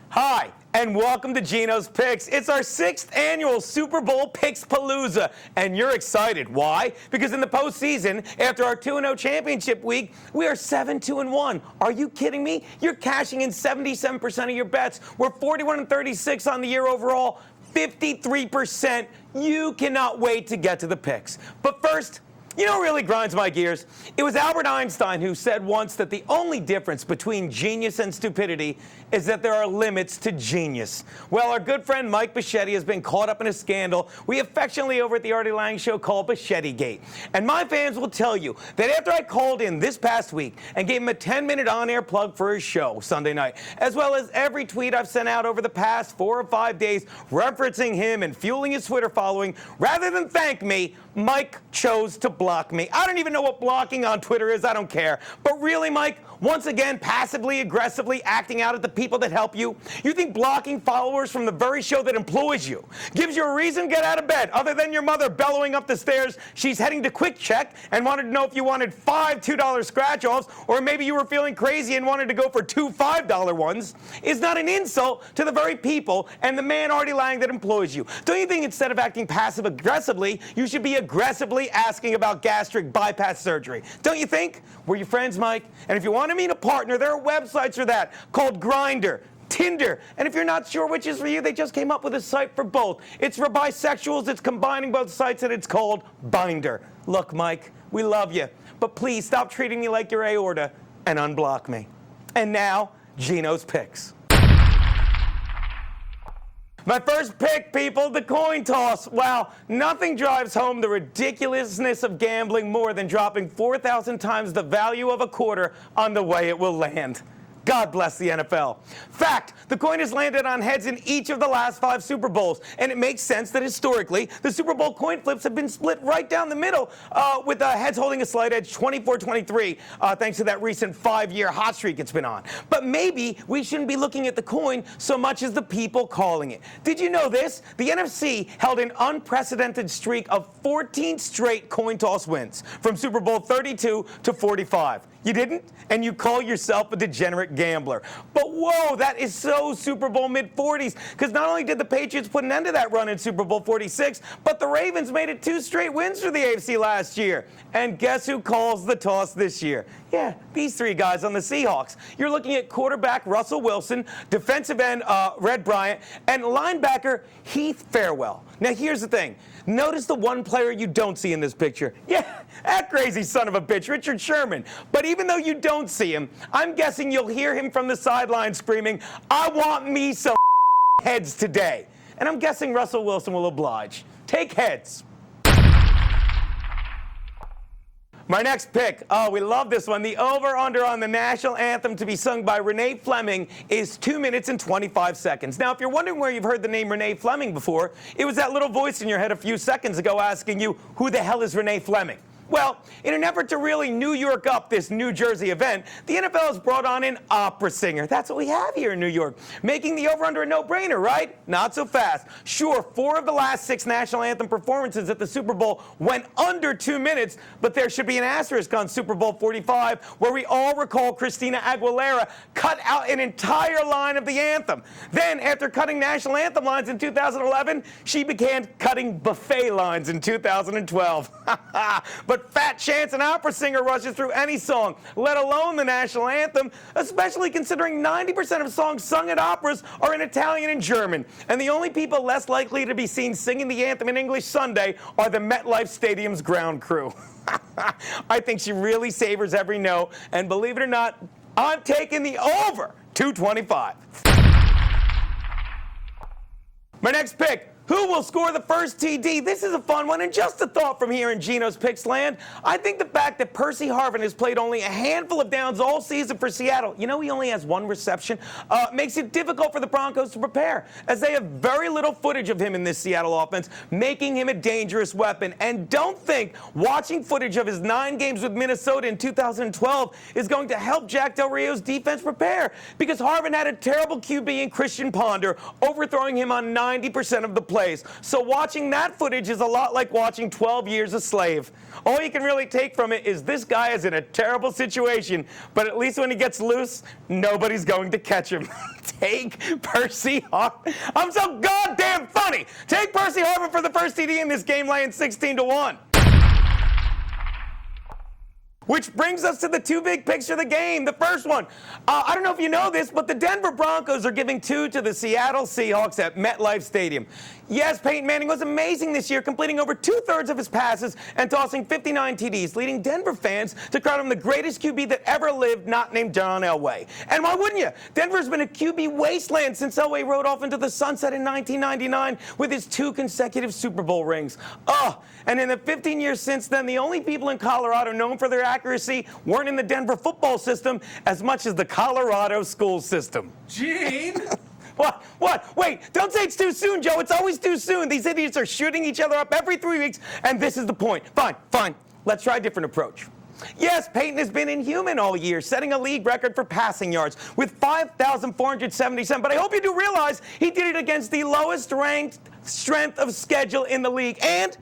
Hi, and welcome to Geno's Picks. It's our 6th annual Super Bowl Picks-palooza, and you're excited. Why? Because in the postseason, after our 2-0 championship week, we are 7-2-1. Are you kidding me? You're cashing in 77% of your bets. We're 41-36 on the year overall, 53%. You cannot wait to get to the picks. But first, you know what really grinds my gears? It was Albert Einstein who said once that the only difference between genius and stupidity is that there are limits to genius. Well, our good friend Mike Bichetti has been caught up in a scandal we affectionately over at the Artie Lang Show called Bichetti-gate. And my fans will tell you that after I called in this past week and gave him a 10-minute on-air plug for his show Sunday night, as well as every tweet I've sent out over the past 4 or 5 days referencing him and fueling his Twitter following, rather than thank me, Mike chose to block me. I don't even know what blocking on Twitter is. I don't care. But really, Mike, once again, passively, aggressively acting out at the people that help you? You think blocking followers from the very show that employs you gives you a reason to get out of bed, other than your mother bellowing up the stairs she's heading to Quick Check and wanted to know if you wanted 5 $2 scratch-offs, or maybe you were feeling crazy and wanted to go for 2 $5 ones, is not an insult to the very people and the man Artie Lang that employs you. Don't you think instead of acting passive-aggressively, you should be aggressively asking about gastric bypass surgery? Don't you think? We're your friends, Mike. And if you want to meet a partner, there are websites for that called Grindr, Tinder, and if you're not sure which is for you, they just came up with a site for both. It's for bisexuals, it's combining both sites, and it's called Binder. Look, Mike, we love you, but please stop treating me like your aorta and unblock me. And now, Geno's Picks. My first pick, people, the coin toss. Wow, nothing drives home the ridiculousness of gambling more than dropping 4,000 times the value of a quarter on the way it will land. God bless the NFL. Fact, the coin has landed on heads in each of the last 5 Super Bowls, and it makes sense that historically, the Super Bowl coin flips have been split right down the middle, with the heads holding a slight edge 24-23, thanks to that recent 5-year hot streak it's been on. But maybe we shouldn't be looking at the coin so much as the people calling it. Did you know this? The NFC held an unprecedented streak of 14 straight coin toss wins, from Super Bowl 32 to 45. You didn't? And you call yourself a degenerate gambler. But whoa, that is so Super Bowl mid-40s, because not only did the Patriots put an end to that run in Super Bowl 46, but the Ravens made it 2 straight wins for the AFC last year. And guess who calls the toss this year? Yeah, these 3 guys on the Seahawks. You're looking at quarterback Russell Wilson, defensive end Red Bryant, and linebacker Heath Farwell. Now here's the thing. Notice the one player you don't see in this picture. Yeah, that crazy son of a bitch, Richard Sherman. But even though you don't see him, I'm guessing you'll hear him from the sideline screaming, "I want me some heads today." And I'm guessing Russell Wilson will oblige. Take heads. My next pick, oh, we love this one. The over-under on the National Anthem to be sung by Renee Fleming is 2 minutes and 25 seconds. Now, if you're wondering where you've heard the name Renee Fleming before, it was that little voice in your head a few seconds ago asking you, who the hell is Renee Fleming? Well, in an effort to really New York up this New Jersey event, the NFL has brought on an opera singer. That's what we have here in New York, making the over-under a no-brainer, right? Not so fast. Sure, 4 of the last 6 National Anthem performances at the Super Bowl went under 2 minutes, but there should be an asterisk on Super Bowl 45, where we all recall Christina Aguilera cut out an entire line of the anthem. Then, after cutting National Anthem lines in 2011, she began cutting buffet lines in 2012. But fat chance an opera singer rushes through any song, let alone the National Anthem, especially considering 90% of songs sung at operas are in Italian and German. And the only people less likely to be seen singing the anthem in English Sunday are the MetLife Stadium's ground crew. I think she really savors every no, and believe it or not, I'm taking the over 225. My next pick, Who will score the first TD? This is a fun one, and just a thought from here in Geno's Picks land. I think the fact that Percy Harvin has played only a handful of downs all season for Seattle, he only has one reception, makes it difficult for the Broncos to prepare, as they have very little footage of him in this Seattle offense, making him a dangerous weapon. And don't think watching footage of his 9 games with Minnesota in 2012 is going to help Jack Del Rio's defense prepare, because Harvin had a terrible QB in Christian Ponder, overthrowing him on 90% of the plays. So watching that footage is a lot like watching 12 Years a Slave. All you can really take from it is this guy is in a terrible situation, but at least when he gets loose, nobody's going to catch him. Take Percy Harvin. I'm so goddamn funny. Take Percy Harvin for the first TD in this game, laying 16-1. Which brings us to the 2 big picks of the game. The first one, I don't know if you know this, but the Denver Broncos are giving 2 to the Seattle Seahawks at MetLife Stadium. Yes, Peyton Manning was amazing this year, completing over 2/3 of his passes and tossing 59 TDs, leading Denver fans to crown him the greatest QB that ever lived, not named John Elway. And why wouldn't you? Denver's been a QB wasteland since Elway rode off into the sunset in 1999 with his 2 consecutive Super Bowl rings. And in the 15 years since then, the only people in Colorado known for their accuracy weren't in the Denver football system as much as the Colorado school system. Gene! What? Wait, don't say it's too soon, Joe. It's always too soon. These idiots are shooting each other up every 3 weeks, and this is the point. Fine. Let's try a different approach. Yes, Peyton has been inhuman all year, setting a league record for passing yards with 5,477. But I hope you do realize he did it against the lowest ranked strength of schedule in the league. And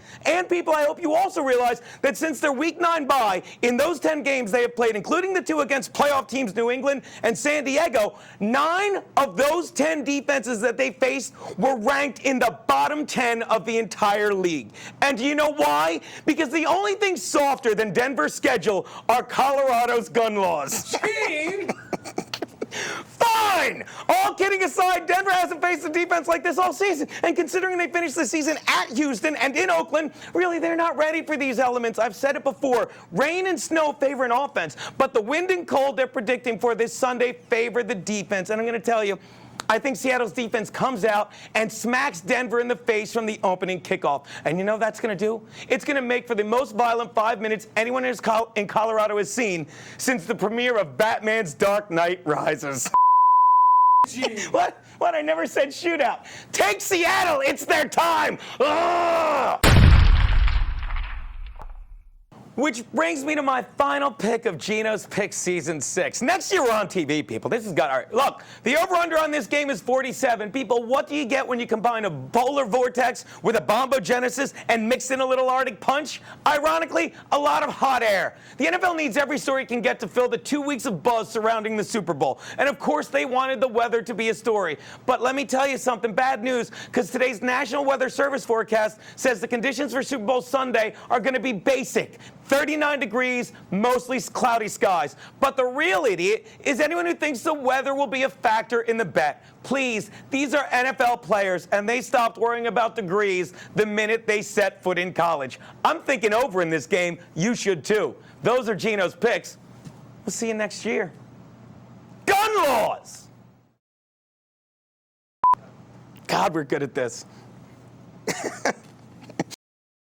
people, I hope you also realize that since their Week 9 bye, in those 10 games they have played, including the 2 against playoff teams New England and San Diego, 9 of those 10 defenses that they faced were ranked in the bottom 10 of the entire league. And do you know why? Because the only thing softer than Denver's schedule are Colorado's gun laws. Gene! Fine! All kidding aside, Denver hasn't faced a defense like this all season. And considering they finished the season at Houston and in Oakland, really, they're not ready for these elements. I've said it before. Rain and snow favor an offense, but the wind and cold they're predicting for this Sunday favor the defense. And I'm going to tell you, I think Seattle's defense comes out and smacks Denver in the face from the opening kickoff. And you know what that's going to do? It's going to make for the most violent 5 minutes anyone in Colorado has seen since the premiere of Batman's Dark Knight Rises. What? I never said shootout. Take Seattle. It's their time. Ugh! Which brings me to my final pick of Geno's Picks Season 6. Next year we're on TV, people. This has got... All right, look, the over-under on this game is 47. People, what do you get when you combine a polar vortex with a bombogenesis and mix in a little Arctic punch? Ironically, a lot of hot air. The NFL needs every story it can get to fill the 2 weeks of buzz surrounding the Super Bowl. And of course, they wanted the weather to be a story. But let me tell you something, bad news, because today's National Weather Service forecast says the conditions for Super Bowl Sunday are going to be basic. 39 degrees, mostly cloudy skies. But the real idiot is anyone who thinks the weather will be a factor in the bet. Please, these are NFL players, and they stopped worrying about degrees the minute they set foot in college. I'm thinking over in this game. You should too. Those are Geno's picks. We'll see you next year. Gun laws! God, we're good at this.